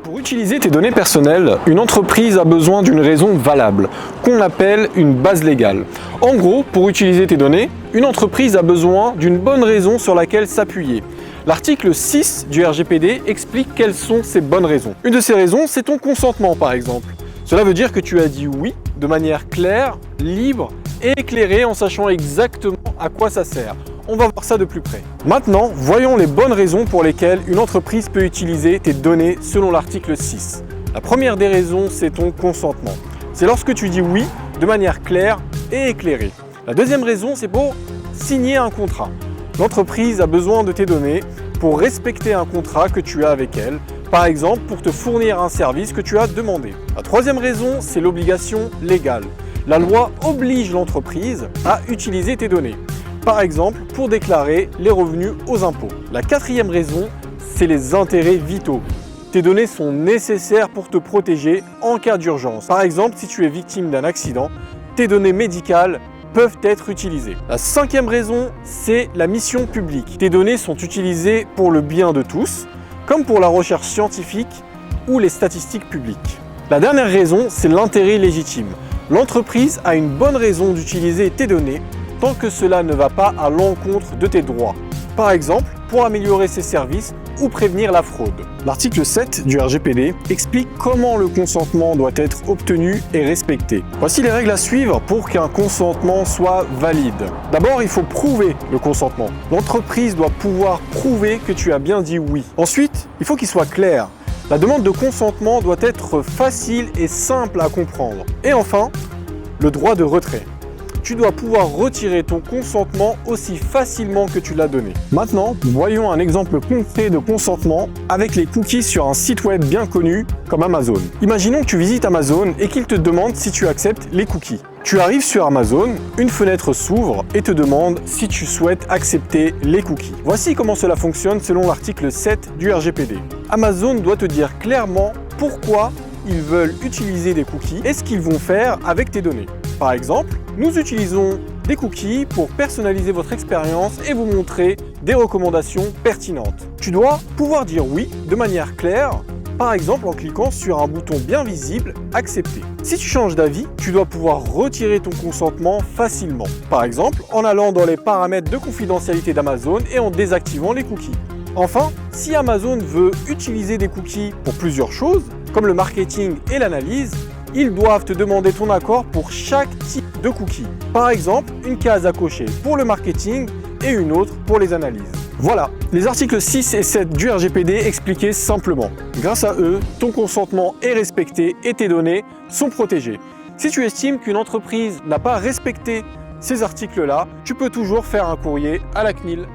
Pour utiliser tes données personnelles, une entreprise a besoin d'une raison valable, qu'on appelle une base légale. En gros, pour utiliser tes données, une entreprise a besoin d'une bonne raison sur laquelle s'appuyer. L'article 6 du RGPD explique quelles sont ces bonnes raisons. Une de ces raisons, c'est ton consentement par exemple. Cela veut dire que tu as dit oui de manière claire, libre et éclairée en sachant exactement à quoi ça sert. On va voir ça de plus près. Maintenant, voyons les bonnes raisons pour lesquelles une entreprise peut utiliser tes données selon l'article 6. La première des raisons, c'est ton consentement. C'est lorsque tu dis oui de manière claire et éclairée. La deuxième raison, c'est pour signer un contrat. L'entreprise a besoin de tes données pour respecter un contrat que tu as avec elle, par exemple pour te fournir un service que tu as demandé. La troisième raison, c'est l'obligation légale. La loi oblige l'entreprise à utiliser tes données, par exemple pour déclarer les revenus aux impôts. La quatrième raison, c'est les intérêts vitaux. Tes données sont nécessaires pour te protéger en cas d'urgence. Par exemple, si tu es victime d'un accident, tes données médicales peuvent être utilisées. La cinquième raison, c'est la mission publique. Tes données sont utilisées pour le bien de tous, comme pour la recherche scientifique ou les statistiques publiques. La dernière raison, c'est l'intérêt légitime. L'entreprise a une bonne raison d'utiliser tes données tant que cela ne va pas à l'encontre de tes droits. Par exemple, pour améliorer ses services ou prévenir la fraude. L'article 7 du RGPD explique comment le consentement doit être obtenu et respecté. Voici les règles à suivre pour qu'un consentement soit valide. D'abord, il faut prouver le consentement. L'entreprise doit pouvoir prouver que tu as bien dit oui. Ensuite, il faut qu'il soit clair. La demande de consentement doit être facile et simple à comprendre. Et enfin, le droit de retrait. Tu dois pouvoir retirer ton consentement aussi facilement que tu l'as donné. Maintenant, voyons un exemple concret de consentement avec les cookies sur un site web bien connu comme Amazon. Imaginons que tu visites Amazon et qu'il te demande si tu acceptes les cookies. Tu arrives sur Amazon, une fenêtre s'ouvre et te demande si tu souhaites accepter les cookies. Voici comment cela fonctionne selon l'article 7 du RGPD. Amazon doit te dire clairement pourquoi ils veulent utiliser des cookies et ce qu'ils vont faire avec tes données. Par exemple, nous utilisons des cookies pour personnaliser votre expérience et vous montrer des recommandations pertinentes. Tu dois pouvoir dire oui de manière claire, par exemple en cliquant sur un bouton bien visible « Accepter ». Si tu changes d'avis, tu dois pouvoir retirer ton consentement facilement. Par exemple, en allant dans les paramètres de confidentialité d'Amazon et en désactivant les cookies. Enfin, si Amazon veut utiliser des cookies pour plusieurs choses, comme le marketing et l'analyse, ils doivent te demander ton accord pour chaque type de cookie. Par exemple, une case à cocher pour le marketing et une autre pour les analyses. Voilà, les articles 6 et 7 du RGPD expliqués simplement. Grâce à eux, ton consentement est respecté et tes données sont protégées. Si tu estimes qu'une entreprise n'a pas respecté ces articles-là, tu peux toujours faire un courrier à la CNIL.